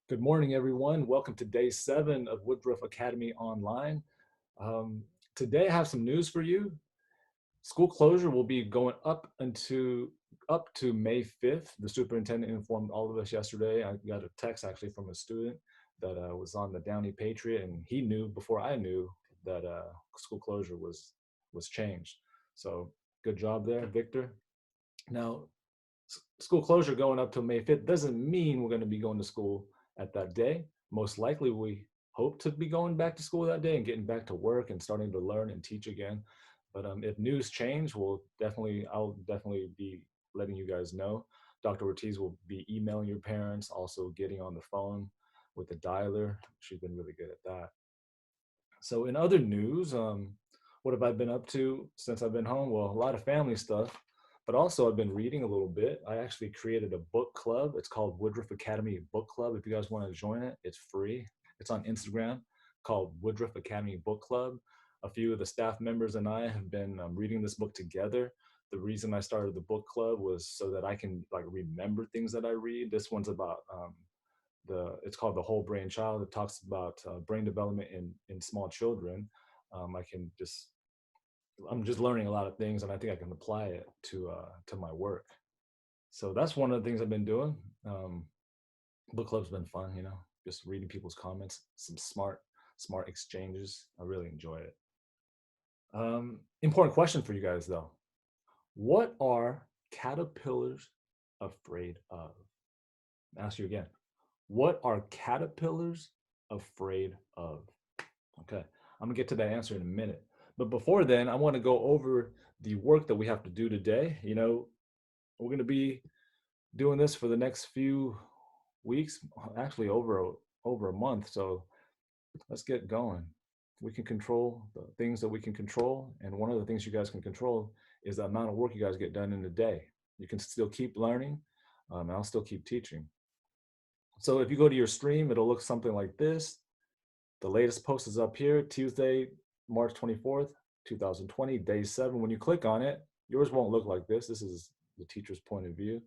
Good morning, everyone. Welcome to day 7 of Woodruff Academy Online. Um, Today, I have some news for you. School closure will be going up to May 5th. The superintendent informed all of us yesterday. I got a text actually from a student that was on the Downey Patriot, and he knew before I knew that school closure was changed. So good job there, Victor. Now, school closure going up till May 5th doesn't mean we're going to be going to school at that day. Most likely, we hope to be going back to school that day and getting back to work and starting to learn and teach again. But if news change, I'll definitely be letting you guys know. Dr. Ortiz will be emailing your parents, also getting on the phone with the dialer. She's been really good at that. So in other news, what have I been up to since I've been home? Well, a lot of family stuff, but also I've been reading a little bit. I actually created a book club. It's called Woodruff Academy Book Club. If you guys want to join it, it's free. It's on Instagram called Woodruff Academy Book Club. A few of the staff members and I have been reading this book together. The reason I started the book club was so that I can like remember things that I read. This one's about it's called The Whole Brain Child. It talks about brain development in small children. I can just I'm just learning a lot of things, and I think I can apply it to my work. So that's one of the things I've been doing. Um, Book club's been fun, just reading people's comments, some smart exchanges. I really enjoy it. Important question for you guys though: what are caterpillars afraid of? I'll ask you again. What are caterpillars afraid of? Okay, I'm gonna get to that answer in a minute. But before then, I want to go over the work that we have to do today. We're gonna be doing this for the next few weeks, actually over a month. So let's get going. We can control the things that we can control, and one of the things you guys can control is the amount of work you guys get done in a day. You can still keep learning, and I'll still keep teaching. So if you go to your stream, it'll look something like this. The latest post is up here, Tuesday, March 24th, 2020, day 7. When you click on it, yours won't look like this. This is the teacher's point of view.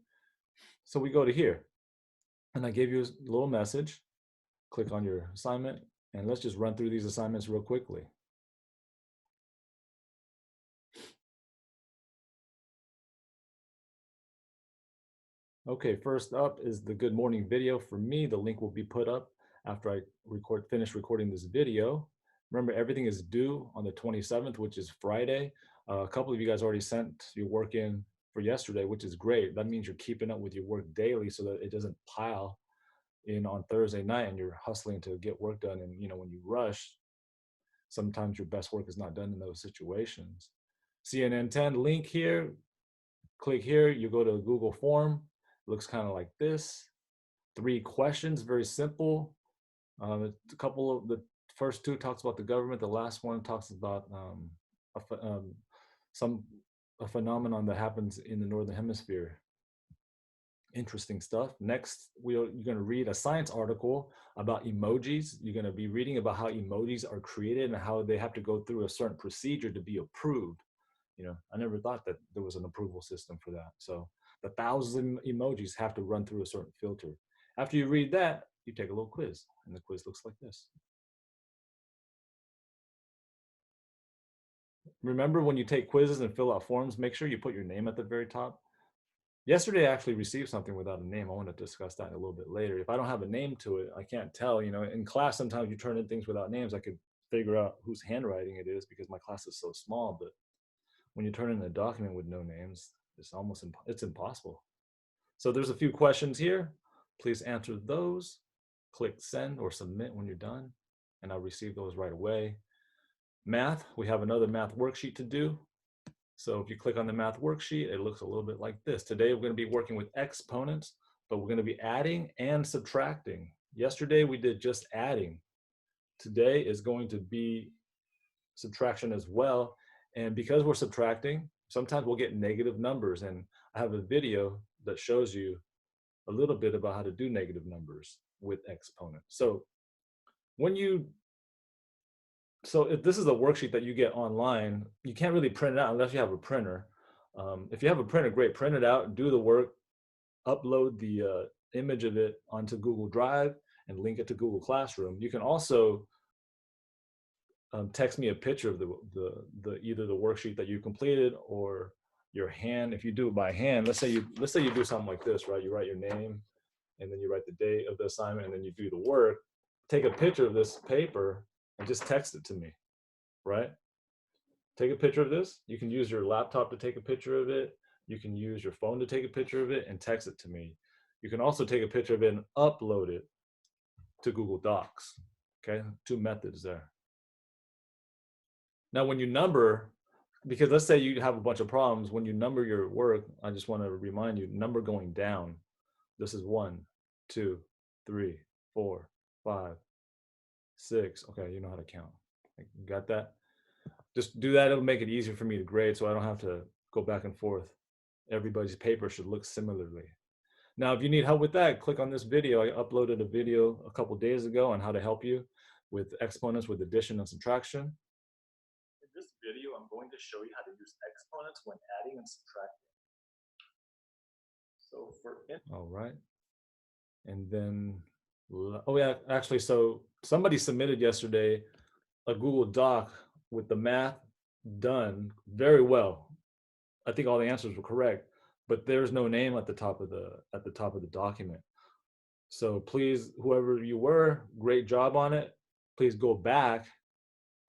So we go to here, and I gave you a little message. Click on your assignment, and let's just run through these assignments real quickly. Okay, first up is the good morning video for me. The link will be put up after I finish recording this video. Remember, everything is due on the 27th, which is Friday. A couple of you guys already sent your work in for yesterday, which is great. That means you're keeping up with your work daily so that it doesn't pile in on Thursday night and you're hustling to get work done. And when you rush, sometimes your best work is not done in those situations. CNN 10 link here. Click here, you go to a Google form. It looks kind of like this. 3 questions, very simple. A couple of the first 2 talks about the government. The last one talks about a, some a phenomenon that happens in the northern hemisphere. Interesting stuff. Next, you're going to read a science article about emojis. You're going to be reading about how emojis are created and how they have to go through a certain procedure to be approved. I never thought that there was an approval system for that. So the 1,000 emojis have to run through a certain filter. After you read that, you take a little quiz, and the quiz looks like this. Remember, when you take quizzes and fill out forms, make sure you put your name at the very top. Yesterday, I actually received something without a name. I want to discuss that a little bit later. If I don't have a name to it, I can't tell. In class, sometimes you turn in things without names. I could figure out whose handwriting it is because my class is so small. But when you turn in a document with no names, it's impossible. So there's a few questions here. Please answer those. Click send or submit when you're done, and I'll receive those right away. Math, we have another math worksheet to do. So if you click on the math worksheet, it looks a little bit like this. Today we're going to be working with exponents, but we're going to be adding and subtracting. Yesterday we did just adding. Today is going to be subtraction as well. And because we're subtracting, sometimes we'll get negative numbers. And I have a video that shows you a little bit about how to do negative numbers with exponents. So if this is a worksheet that you get online, you can't really print it out unless you have a printer. If you have a printer, great, print it out, do the work, upload the image of it onto Google Drive, and link it to Google Classroom. You can also text me a picture of the either the worksheet that you completed or your hand. If you do it by hand, let's say you do something like this, right? You write your name and then you write the date of the assignment and then you do the work. Take a picture of this paper and just text it to me, right? Take a picture of this. You can use your laptop to take a picture of it. You can use your phone to take a picture of it and text it to me. You can also take a picture of it and upload it to Google Docs. Okay, 2 methods there. Now, when you number, because let's say you have a bunch of problems, when you number your work, I just want to remind you, number going down. This is 1, 2, 3, 4, 5, 6. Okay, you know how to count. You got that? Just do that. It'll make it easier for me to grade so I don't have to go back and forth. Everybody's paper should look similarly. Now, if you need help with that, click on this video. I uploaded a video a couple days ago on how to help you with exponents with addition and subtraction. In this video, I'm going to show you how to use exponents when adding and subtracting. So all right. And then, oh yeah, actually, so somebody submitted yesterday a Google Doc with the math done very well. I think all the answers were correct, but there's no name at the top of the document. So please, whoever you were, great job on it. Please go back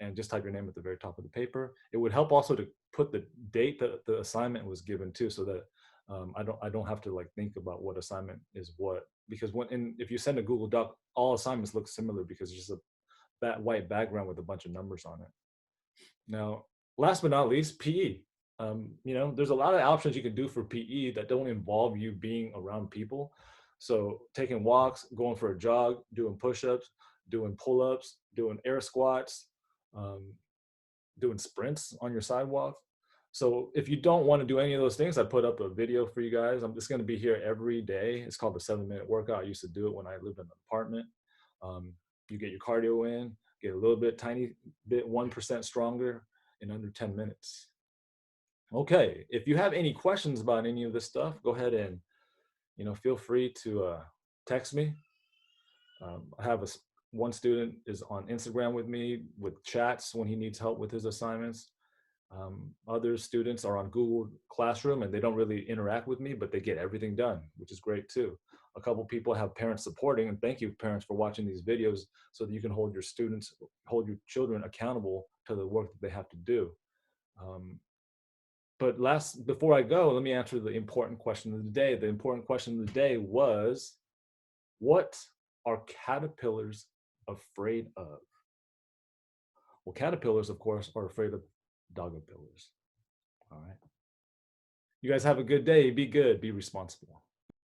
and just type your name at the very top of the paper. It would help also to put the date that the assignment was given to, so that I don't have to like think about what assignment is what, because if you send a Google Doc, all assignments look similar because it's just a white background with a bunch of numbers on it. Now, last but not least, PE. There's a lot of options you can do for PE that don't involve you being around people. So taking walks, going for a jog, doing push-ups, doing pull-ups, doing air squats, doing sprints on your sidewalk. So if you don't want to do any of those things, I put up a video for you guys. I'm just going to be here every day. It's called the 7-minute workout. I used to do it when I lived in an apartment. You get your cardio in, get a little bit, tiny bit, 1% stronger in under 10 minutes. Okay, if you have any questions about any of this stuff, go ahead and, feel free to text me. I have one student is on Instagram with me with chats when he needs help with his assignments. Other students are on Google Classroom and they don't really interact with me, but they get everything done, which is great too. A couple people have parents supporting, and thank you parents for watching these videos so that you can hold your children accountable to the work that they have to do. But before I go, let me answer the important question of the day. The important question of the day was, what are caterpillars afraid of? Well, caterpillars, of course, are afraid of dogapillars. All right. You guys have a good day. Be good. Be responsible.